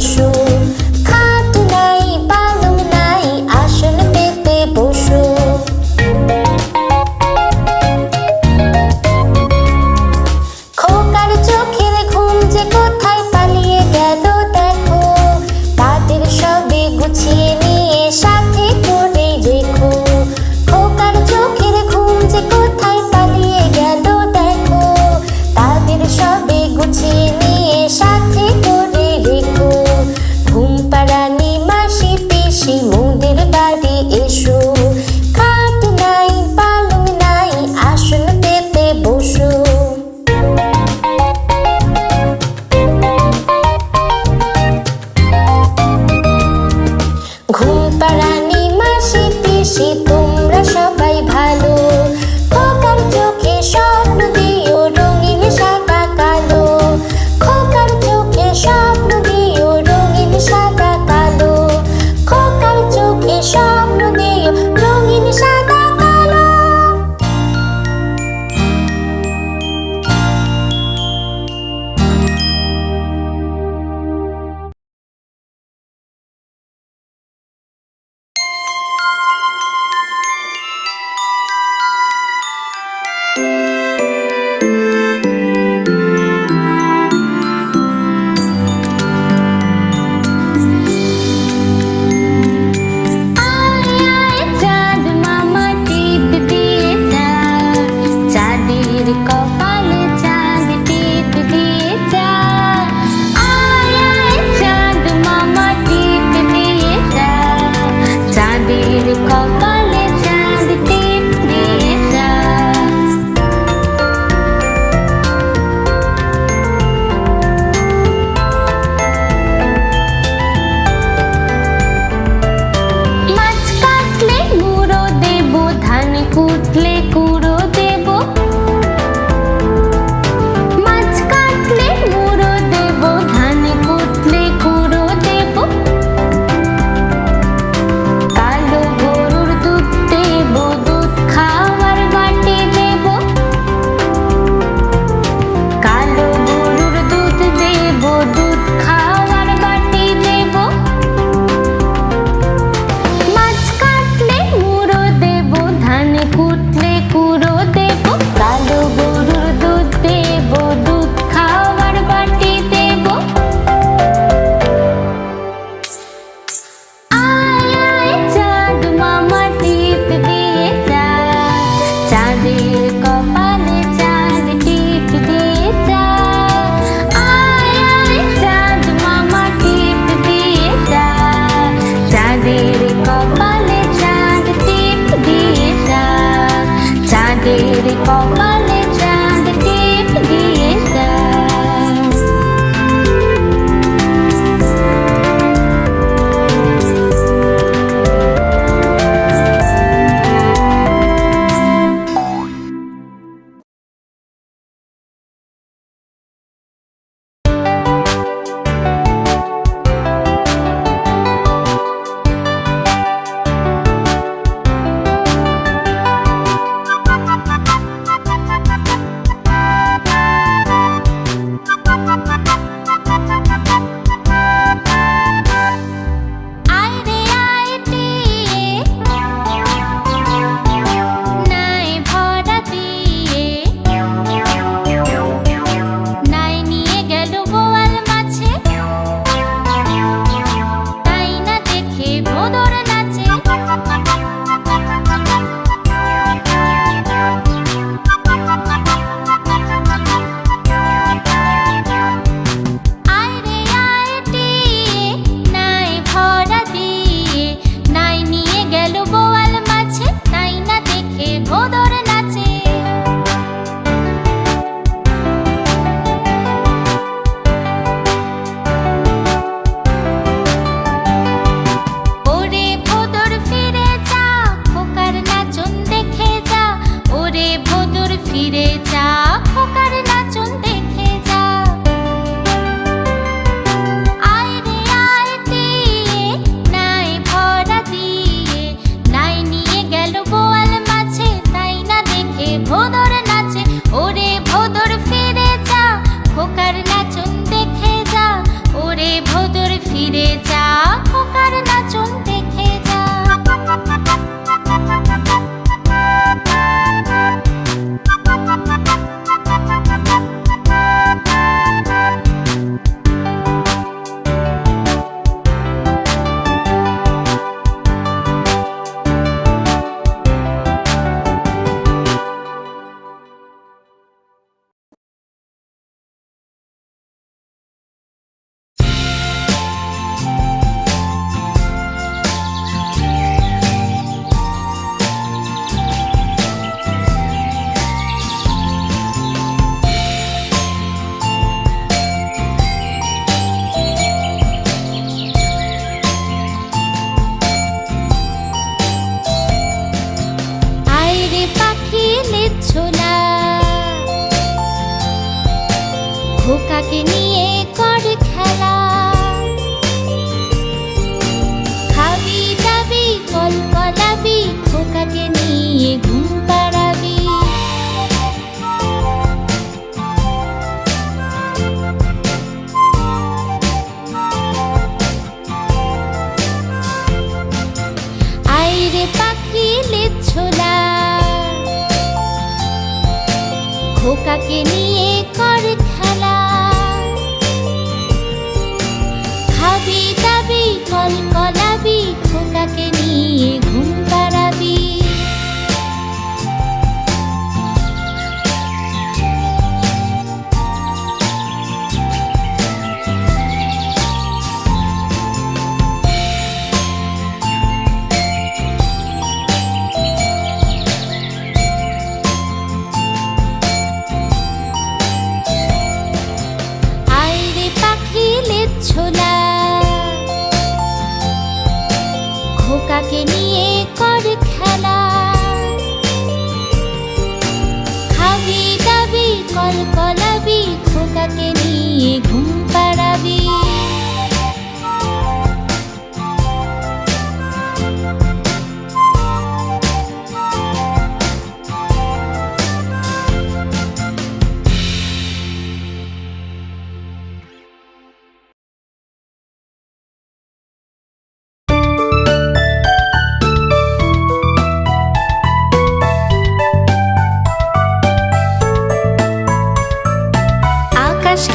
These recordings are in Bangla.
এসো। খাট নাই পালং নাই আসন পেতে বসো। খোকার চোখের ঘুম যে কোথায় পালিয়ে গেল দেখো। তাদের সবে গুছিয়ে নিয়ে সাথে করে রেখো। খোকার চোখের ঘুম যে কোথায় পালিয়ে গেল দেখো। তাদের সবে গুছিয়ে নিয়ে সাথে করে রেখো। ছোলা, খোকাকে নিয়ে কর খেলা। খাবি দাবি কলকলাবি, খোকাকে নিয়ে ঘুম পাড়াবি। ছোলা, খোকাকে নিয়ে কর খেলা। খাবি দাবি কলকলাবি, খোকাকে নিয়ে ঘুম পাড়াবি।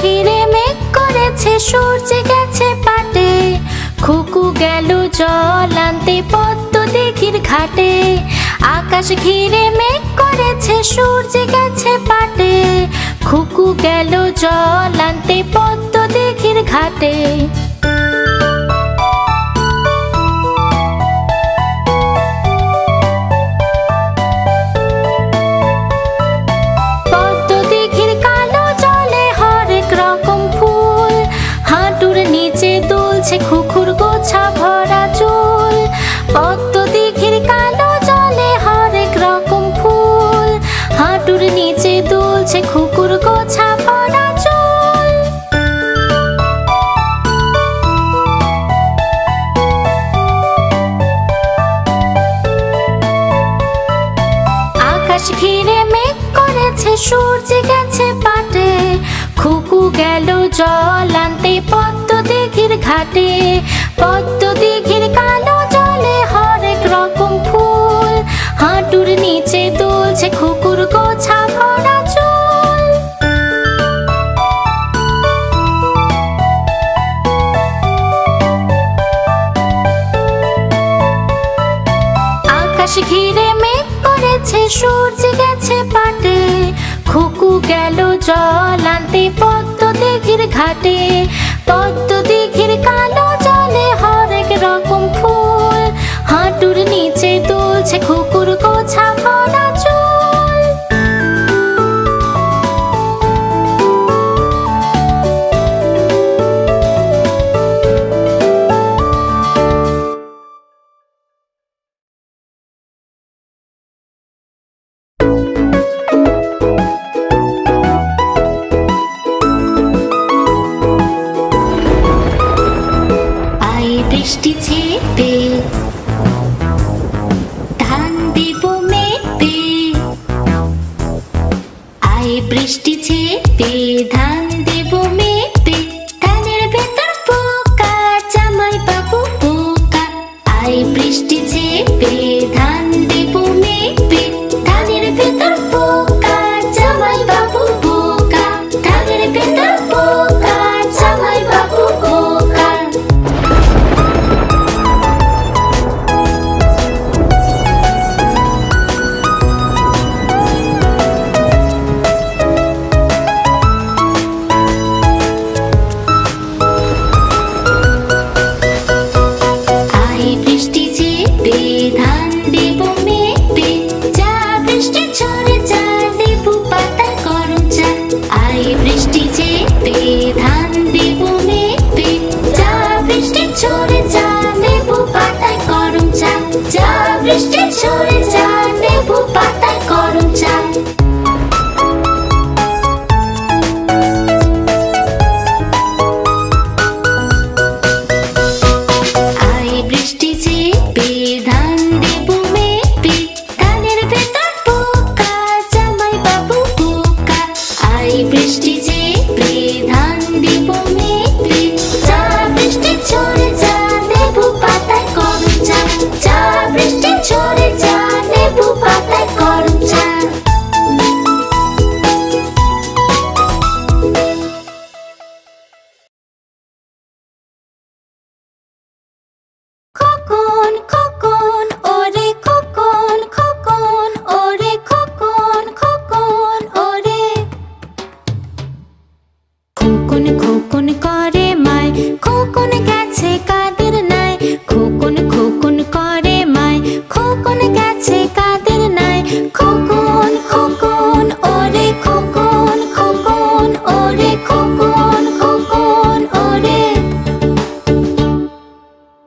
ঘিরে মেঘ করেছে, সূর্য গেছে পাটে, খুকু গেল জল আনতে পদ্ম দিঘির ঘাটে। আকাশ ঘিরে মেঘ করেছে, সূর্য গেছে পাটে, খুকু গেল জল আনতে পদ্ম দিঘির ঘাটে। খুকুর গোছা ভরা চুল, পদ্ম দিঘির কালো জলে হরেক রকম ফুল, হাঁটুর নিচে দুলছে খুকুর গোছা ভরা চুল। আকাশ ঘিরে মেঘ করেছে, সূর্য গেছে পাটে, খুকু গেল জল আনতে পদ্ম দিঘির ঘাটে। পদ্ম দিঘির কালো জলে হরেক রকম ফুল, হাঁটুর নিচে দুলছে খুকুর গোছা ভরা চুল। আকাশ ঘিরে মেঘ করেছে, সূর্য গেছে পাটে, খুকু গেল জল আনতে পদ্ম দিঘির ঘাটে। পদ্ম দিঘির কালো জলে হরেক রকম ফুল, হাঁটুর নিচে দুলছে খুকুর গোছা ভরা চুল। বৃষ্টি ঝেপে ধান দেব মেপে, আয় বৃষ্টি ঝেপে ধান দেব মেপে, ধানের ভেতর পোকা জামাই বাবু পোকা। আয় বৃষ্টি ঝেপে ধান দেব মেপে, ধানের ভেতর পোকা জামাই বাবু পোকা, ধানের ভেতর পোকা জামাই বাবু পোকা।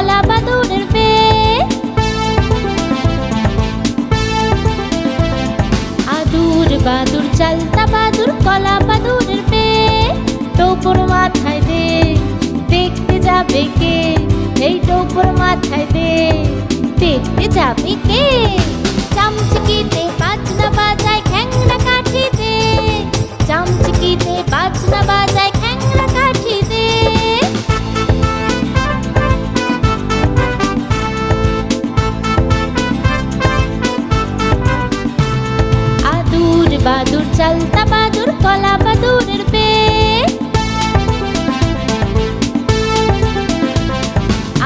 কলা বাদুরের পেয়ে। আদুর বাদুর চালতা বাদুর কলা বাদুরের পেয়ে। টোপর মাথায় দে, দেখতে যাবে কে? এই টোপর মাথায় দে, দেখতে যাবে কে? চামচিকিতে বাজনা বাজায় খ্যাংরা কাঠিতে, চামচিকিতে বাজনা বাজায় খ্যাংরা কাঠিতে। আদুর বাদুর চালতা বাদুর কলা বাদুরের পেয়ে।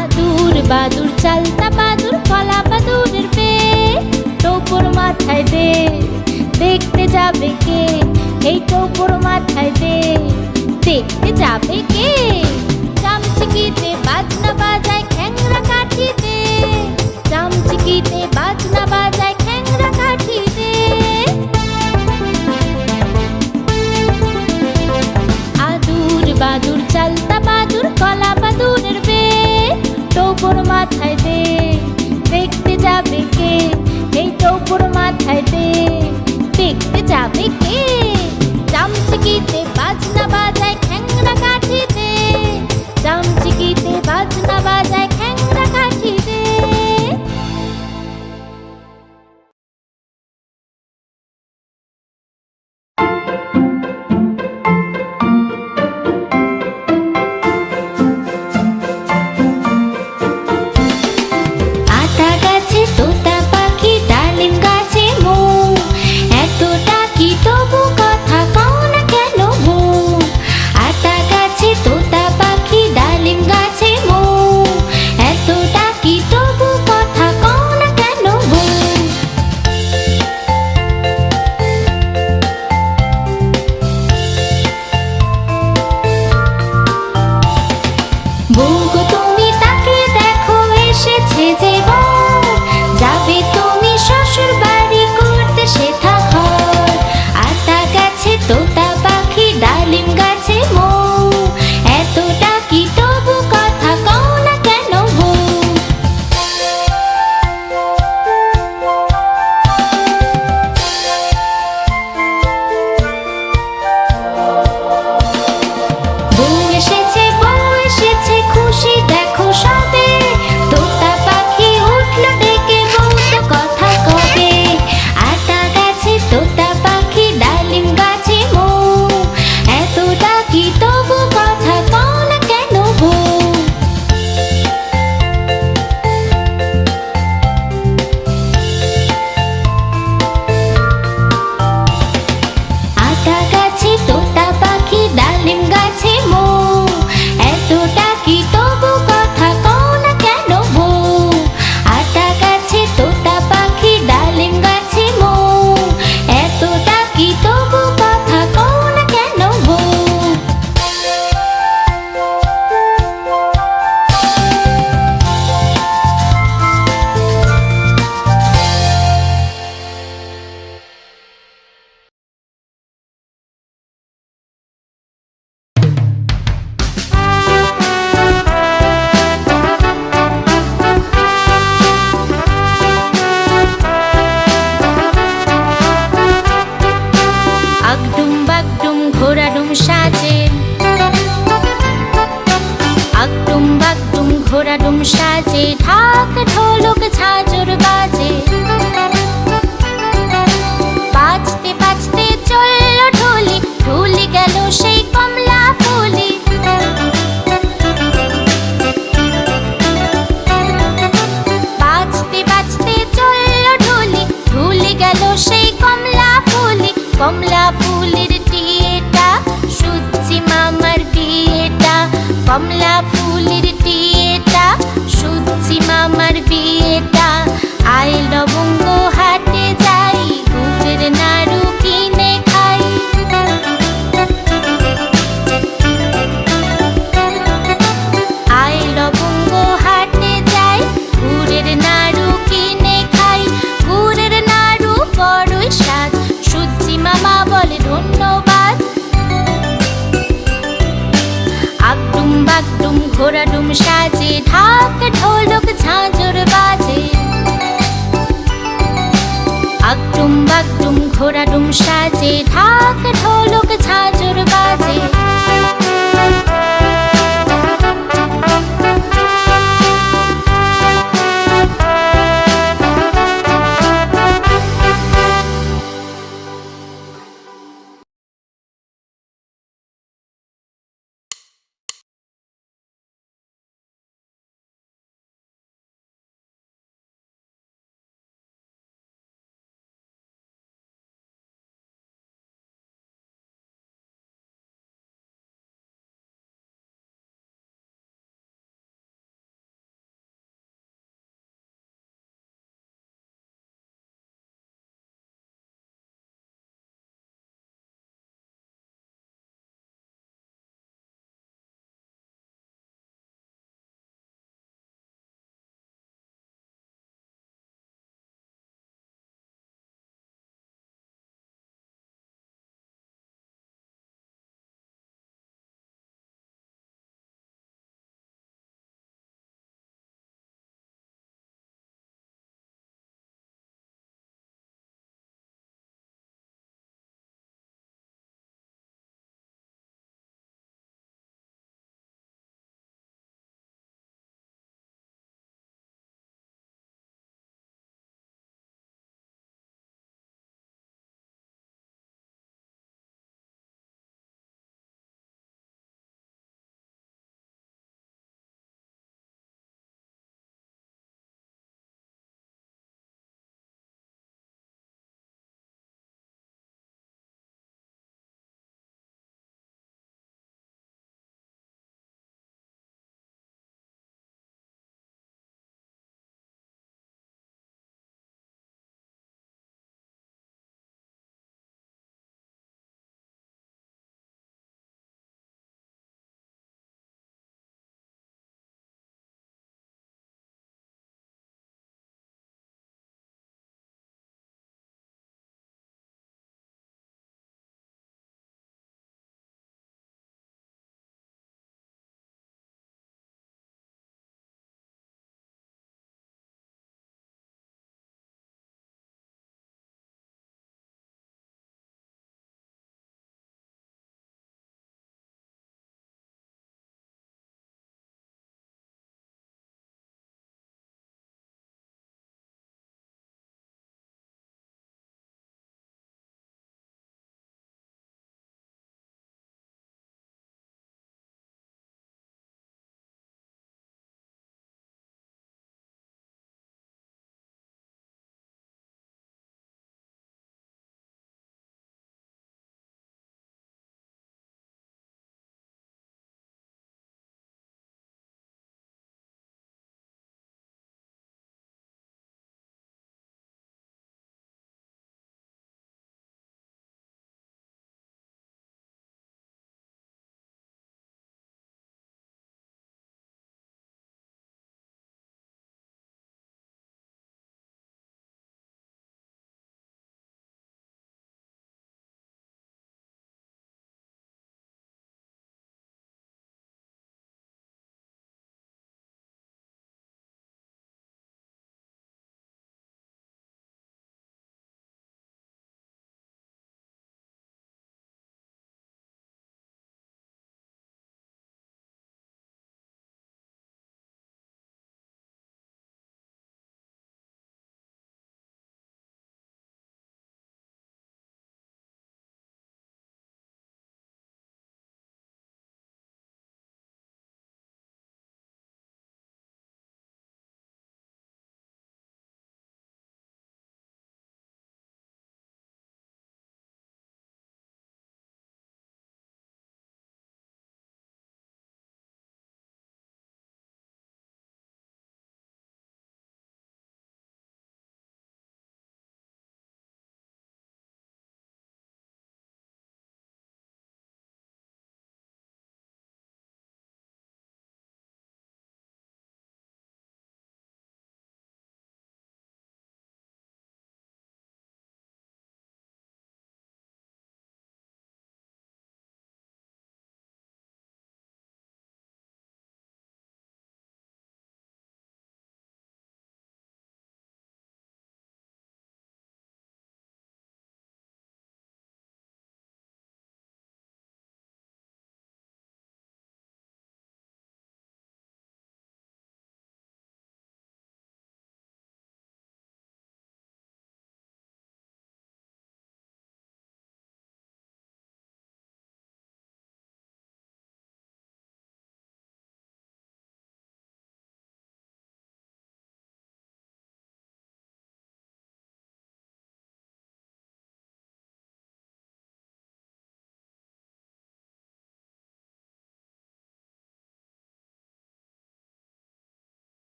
আদুর বাদুর চালতা বাদুর কলা বাদুরের পেয়ে। টোপর মাথায় দে, দেখতে যাবে কে? এই টোপর মাথায় দে, দেখতে যাবে কে? চামচিকিতে বাজনা বাজায় খ্যাংরা কাঠিতে, চামচিকিতে বাজনা বাজায় খ্যাংরা কাঠিতে। আদুর বাদুর চালতা বাদুর কলা বাদুরের পেয়ে। টোপর মাথায় দে, দেখতে যাবে কে? এই টোপর মাথায় দে, দেখতে যাবে কে? চামচিকিতে বাজনা বাজায় খ্যাংরা কাঠিতে, চামচিকিতে বাজনা বাজায় খ্যাংরা কাঠিতে। আতা গাছে তোতা পাখি, ডালিম গাছে মৌ, এতটা কি তবু কথা কও না কেন বউ? আতা গাছে তোতা পাখি, ডালিম গাছে মৌ, এতটা কি তবু কথা কও না কেন বউ? বউ গো তুমি তাকে দেখো, এসেছে যে বর, যাবে তুমি শ্বশুর বাড়ি করতে সেথা ঘর। আতা গাছে তোতা পাখি, ডালিম গাছে মৌ, এতটা কি তবু কথা কও না কেন বউ? বউ এসেছে খুশি দেখো সবে, তোতা পাখি উঠলো ডেকে, বউ তো কথা কবে? আতা গাছে তোতা পাখি, ডালিম গাছে মৌ, এতটা কি তবু কথা কও না কেন বউ? আতা গাছে তোতা পাখি, ডালিম গাছে মৌ, এতটা কি তবু কথা কও না কেন বউ? আতা গাছে তোতা পাখি, ডালিম গাছে মৌ, এতটা কি তবু কথা কও না কেন বউ? আগডুম বাগডুম ঘোড়াডুম সাজে, আগডুম বাগডুম ঘোড়াডুম সাজে, ঢাক ঢোলক ঝাঁঝর বাজে। বাজতে বাজতে চলল ঢুলি, ঢুলি গেল সেই কমলা ফুলি। বাজতে বাজতে চলল ঢুলি, ঢুলি গেল সেই কমলা ফুলি। কমলা ফুলের টিয়েটা, সুচ্চি মামার বিয়েটা, কমলা ফুলের